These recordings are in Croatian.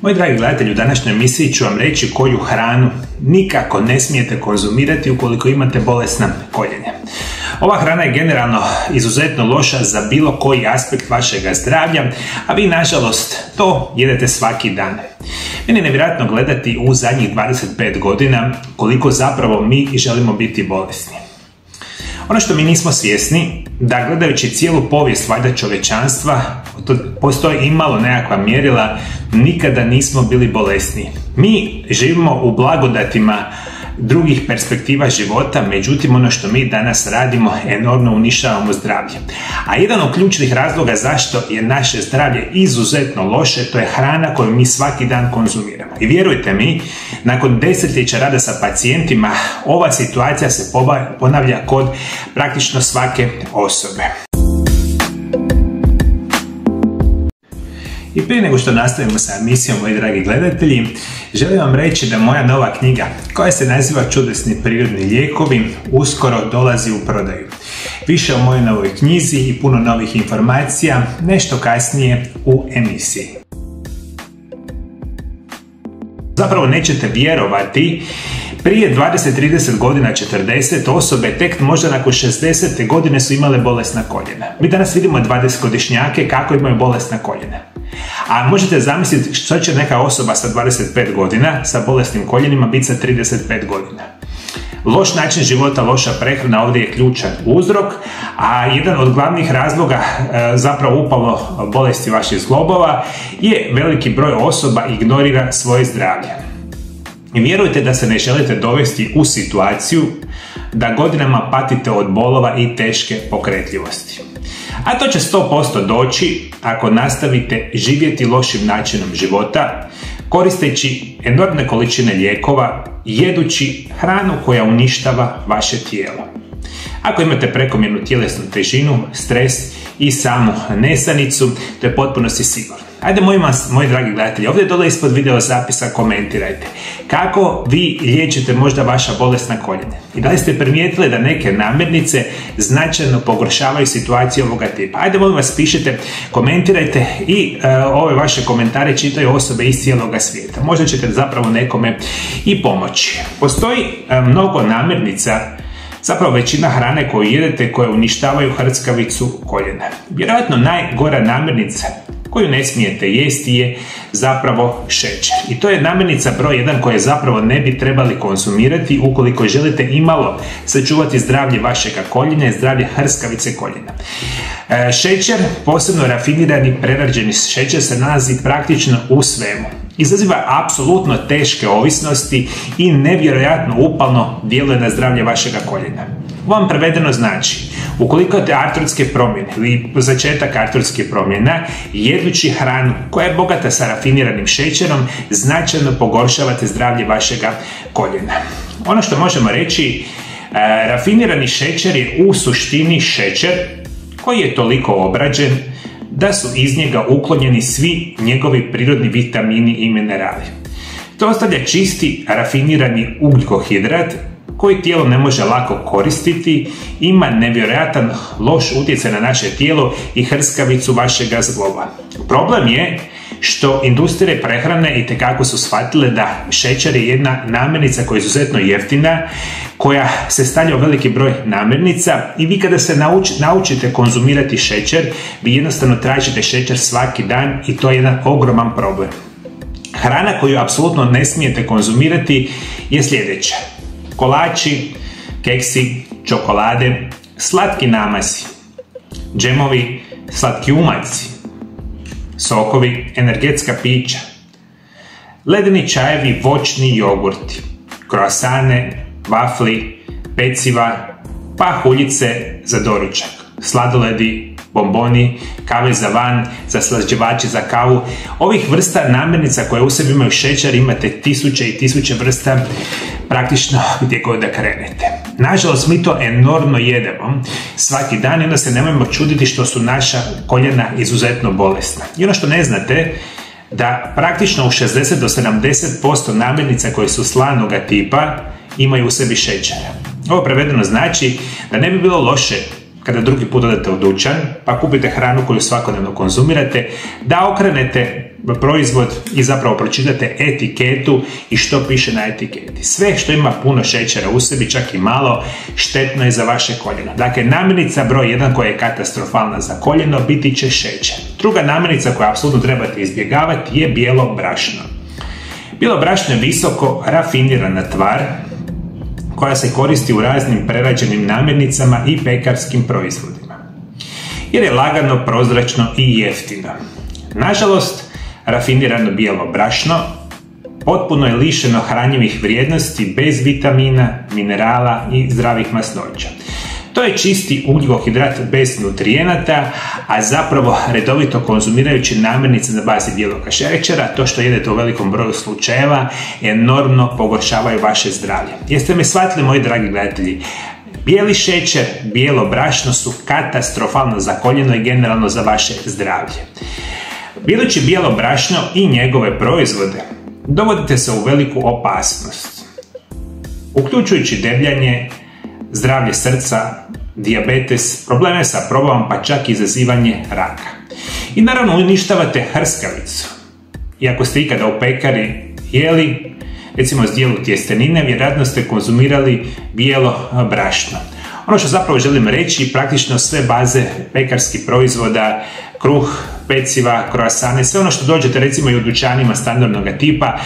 Moji dragi gledatelji, u današnjoj emisiji ću vam reći koju hranu nikako ne smijete konzumirati ukoliko imate bolesna koljenja. Ova hrana je generalno izuzetno loša za bilo koji aspekt vašega zdravlja, a vi nažalost to jedete svaki dan. Meni je nevjerojatno gledati u zadnjih 25 godina koliko zapravo mi želimo biti bolesni. Ono što mi nismo svjesni, da gledajući cijelu povijest valjda čovječanstva, postoji imalo nekakva mjerila, nikada nismo bili bolesni. Mi živimo u blagodatima drugih perspektiva života, međutim ono što mi danas radimo enormno uništavamo zdravlje. A jedan od ključnih razloga zašto je naše zdravlje izuzetno loše, to je hrana koju mi svaki dan konzumiramo. I vjerujte mi, nakon desetljeća rada sa pacijentima, ova situacija se ponavlja kod praktično svake osobe. I prije nego što nastavimo sa emisijom, moji dragi gledatelji, želim vam reći da moja nova knjiga, koja se naziva Čudesni prirodni lijekovi, uskoro dolazi u prodaju. Više o mojoj novoj knjizi i puno novih informacija nešto kasnije u emisiji. Zapravo nećete vjerovati, prije 20-30 godina, 40 osobe tek možda nakon 60. godine su imale bolesna koljena. Mi danas vidimo 20-godišnjake kako imaju bolesna koljena. A možete zamisliti što će neka osoba sa 25 godina sa bolesnim koljenima biti sa 35 godina. Loš način života, loša prehrana ovdje je ključan uzrok, a jedan od glavnih razloga zapravo upalo bolesti vaših zglobova je veliki broj osoba ignorira svoje zdravlje. I vjerujte da se ne želite dovesti u situaciju da godinama patite od bolova i teške pokretljivosti. A to će 100% doći ako nastavite živjeti lošim načinom života, koristeći enormne količine lijekova, jedući hranu koja uništava vaše tijelo. Ako imate prekomjernu tjelesnu težinu, stres i samu nesanicu, to je potpunosti sigurno. Ajde, moji dragi gledatelji, ovdje dole ispod video zapisa komentirajte kako vi liječite možda vaša bolesna koljenja. I da li ste primijetili da neke namirnice značajno pogoršavaju situaciju ovoga tipa. Ajde, molim vas, pišite, komentirajte i ove vaše komentare čitaju osobe iz cijeloga svijeta. Možda ćete zapravo nekome i pomoći. Postoji mnogo namirnica, zapravo većina hrane koju jedete koje uništavaju hrckavicu koljena. Vjerojatno najgora namirnica koju ne smijete jesti je zapravo šećer. I to je namirnica broj 1 koju zapravo ne bi trebali konzumirati ukoliko želite imalo sačuvati zdravlje vašega koljenja i zdravlje hrskavice koljena. Šećer, posebno rafinirani prerađeni šećer, se nalazi praktično u svemu. Izaziva apsolutno teške ovisnosti i nevjerojatno upalno djeluje na zdravlje vašega koljena. Ovo vam prevedeno znači, ukoliko imate artrotske promjene ili začetak artrotske promjena, jedući hranu koja je bogata sa rafiniranim šećerom, značajno pogoršavate zdravlje vašega koljena. Ono što možemo reći, rafinirani šećer je u suštini šećer koji je toliko obrađen da su iz njega uklonjeni svi njegovi prirodni vitamini i minerali. To ostavlja čisti rafinirani ugljikohidrat koji tijelo ne može lako koristiti, ima nevjerojatan loš utjecaj na naše tijelo i hrskavicu vašega zgloba. Problem je što industrije prehrane itekako su shvatile da šećer je jedna namirnica koja je izuzetno jeftina, koja se stavlja u veliki broj namirnica i vi kada se naučite konzumirati šećer, vi jednostavno tražite šećer svaki dan i to je jedan ogroman problem. Hrana koju apsolutno ne smijete konzumirati je sljedeća: kolači, keksi, čokolade, slatki namasi, džemovi, slatki umaci, sokovi, energetska pića, ledeni čajevi, voćni jogurti, kroasane, vafli, peciva, pahuljice za doručak, sladoledi, bomboni, kave za van, zaslađivači za kavu. Ovih vrsta namirnica koje u sebi imaju šećer imate tisuće i tisuće vrsta praktično gdje god da krenete. Nažalost, mi to enormno jedemo svaki dan i onda se nemojmo čuditi što su naša koljena izuzetno bolesna. I ono što ne znate, da praktično u 60 do 70% namirnica koje su slanoga tipa imaju u sebi šećera. Ovo prevedeno znači da ne bi bilo loše kada drugi put odete u dućan pa kupite hranu koju svakodnevno konzumirate, da okrenete proizvod i zapravo pročitate etiketu i što piše na etiketi. Sve što ima puno šećera u sebi, čak i malo, štetno je za vaše koljeno. Dakle, namirnica broj 1 koja je katastrofalna za koljeno biti će šećer. Druga namirnica koju apsolutno trebate izbjegavati je bijelo brašno. Bijelo brašno je visoko rafinirana tvar koja se koristi u raznim prerađenim namirnicama i pekarskim proizvodima, jer je lagano, prozračno i jeftino. Nažalost, rafinirano bijelo brašno potpuno je lišeno hranjivih vrijednosti, bez vitamina, minerala i zdravih masnoća. To je čisti ugljikohidrat bez nutrijenata, a zapravo redovito konzumirajući namirnice na bazi bijelog šećera, to što jedete u velikom broju slučajeva enormno pogoršavaju vaše zdravlje. Jeste me shvatili, moji dragi gledatelji? Bijeli šećer, bijelo brašno su katastrofalno za koljeno i generalno za vaše zdravlje. Bilući bijelo brašno i njegove proizvode, dovodite se u veliku opasnost, uključujući debljanje, zdravlje srca, dijabetes, probleme sa probavom, pa čak i izazivanje raka. I naravno uništavate hrskavicu. I ako ste ikada u pekari jeli, recimo zdjelu tjestenine, vjerojatno ste konzumirali bijelo brašno. Ono što zapravo želim reći, praktično sve baze pekarskih proizvoda, kruh, peciva, kroasane, sve ono što dođete recimo i u dućanima standardnog tipa,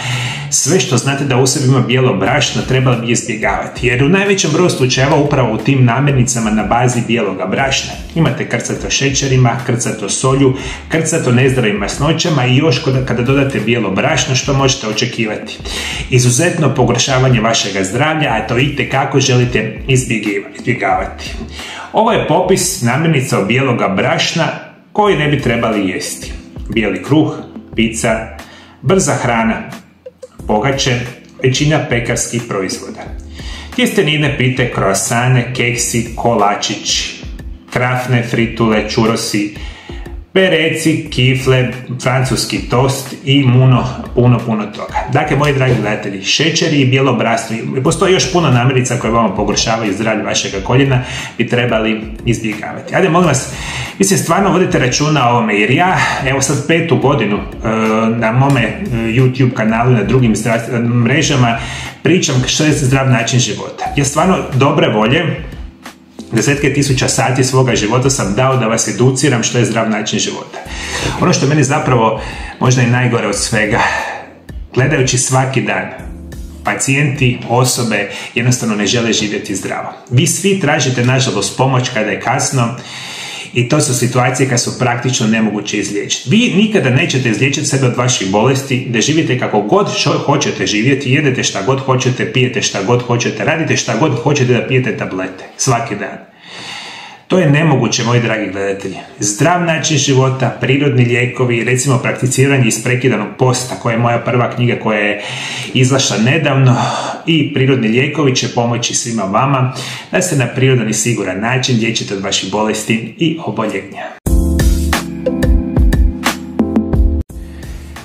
sve što znate da u sebi ima bijelo brašno trebali bi izbjegavati, jer u najvećem broju slučajeva upravo u tim namirnicama na bazi bijeloga brašna imate krcato šećerima, krcato solju, krcato nezdravim masnoćama i još kada dodate bijelo brašno, što možete očekivati? Izuzetno pogoršavanje vašeg zdravlja, a to itekako želite izbjegavati. Ovo je popis namirnica od bijeloga brašna koji ne bi trebali jesti. Bijeli kruh, pizza, brza hrana, pogače, većina pekarskih proizvoda. Tjestenine, pite, kroasane, keksi, kolačići, krafne, fritule, čurosi, pereci, kifle, francuski tost i puno toga. Dakle, moji dragi gledatelji, šećeri i bijelo brašno, postoji još puno namirnica koje vama pogoršavaju zdravlje vašega koljena, bi trebali izbjegavati. Ajde, molim vas, mislim, stvarno vodite računa o ovome, jer ja, evo sad 5. godinu na mome YouTube kanalu i na drugim mrežama pričam što je zdrav način života. Ja stvarno dobre volje, desetke tisuća sati svoga života sam dao da vas educiram što je zdrav način života. Ono što meni zapravo možda i najgore od svega, gledajući svaki dan, pacijenti, osobe jednostavno ne žele živjeti zdravo. Vi svi tražite, nažalost, pomoć kada je kasno i to su situacije kad su praktično nemoguće izliječiti. Vi nikada nećete izliječiti sebe od vaših bolesti, da živite kako god hoćete živjeti, jedete šta god hoćete, pijete šta god hoćete, radite šta god hoćete, da pijete tablete svaki dan. To je nemoguće, moji dragi gledatelji. Zdrav način života, prirodni lijekovi, recimo prakticiranje isprekidanog posta, koja je moja prva knjiga koja je izašla nedavno, i prirodni lijekovi će pomoći svima vama da se na prirodan i siguran način liječite od vaših bolesti i oboljenja.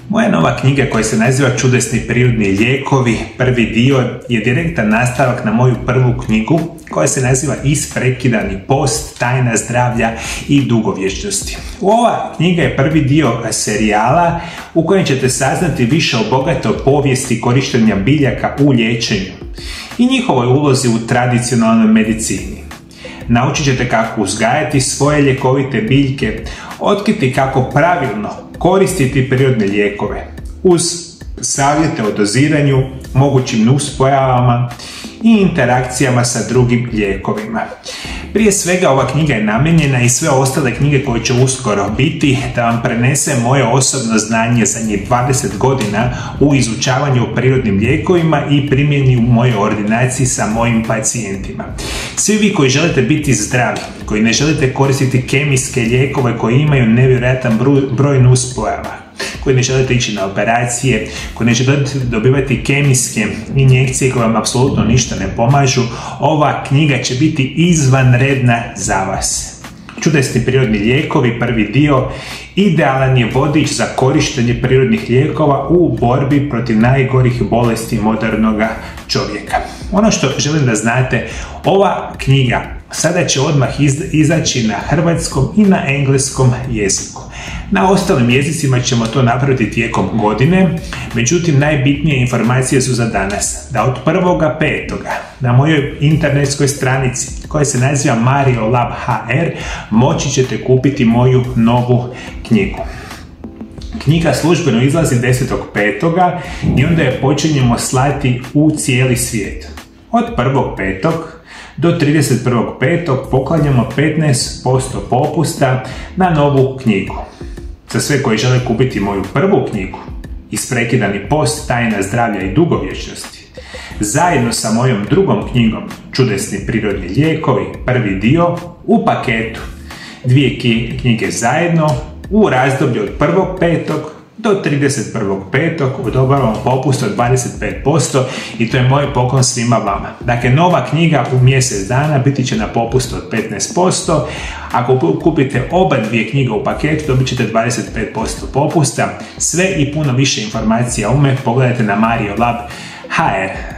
Moja nova knjiga koja se naziva Čudesni prirodni lijekovi, prvi dio, je direktan nastavak na moju prvu knjigu koja se naziva Isprekidani post, tajna zdravlja i dugovječnosti. Ova knjiga je prvi dio serijala u kojem ćete saznati više o bogatoj povijesti korištenja biljaka u liječenju i njihovoj ulozi u tradicionalnoj medicini. Naučit ćete kako uzgajati svoje ljekovite biljke, otkriti kako pravilno koristiti prirodne lijekove uz savjete o doziranju, mogućim nuspojavama i interakcijama sa drugim lijekovima. Prije svega, ova knjiga je namijenjena i sve ostale knjige koje će uskoro biti da vam prenese moje osobno znanje zadnjih 20 godina u izučavanju o prirodnim lijekovima i primjeni u mojoj ordinaciji sa mojim pacijentima. Svi vi koji želite biti zdravi, koji ne želite koristiti kemijske lijekove koji imaju nevjerojatan broj nuspojava, koji ne želite ići na operacije, koji ne želite dobivati kemijske injekcije koje vam apsolutno ništa ne pomažu, ova knjiga će biti izvanredna za vas. Čudesni prirodni lijekovi, prvi dio, idealan je vodič za korištenje prirodnih lijekova u borbi protiv najgorih bolesti modernog čovjeka. Ono što želim da znate, ova knjiga sada će odmah izaći na hrvatskom i na engleskom jeziku. Na ostalim jezicima ćemo to napraviti tijekom godine, međutim najbitnije informacije su za danas, da od 1.5. na mojoj internetskoj stranici koja se naziva Mario Lab HR moći ćete kupiti moju novu knjigu. Knjiga službeno izlazi 10.5. i onda je počinjemo slati u cijeli svijet. Od 1.5. do 31.5. poklanjamo 15% popusta na novu knjigu. Za sve koji žele kupiti moju prvu knjigu, Isprekidani post, tajna zdravlja i dugovječnosti, zajedno sa mojom drugom knjigom, Čudesni prirodni lijekovi, prvi dio, u paketu, 2 knjige zajedno, u razdoblju od 1.5. do 31.5. odobravamo popust od 25% i to je moj poklon svima vama. Dakle, nova knjiga u mjesec dana biti će na popustu od 15%. Ako kupite oba 2 knjige u paketu, dobit ćete 25% popusta. Sve i puno više informacija pogledajte na Mario Lab HR.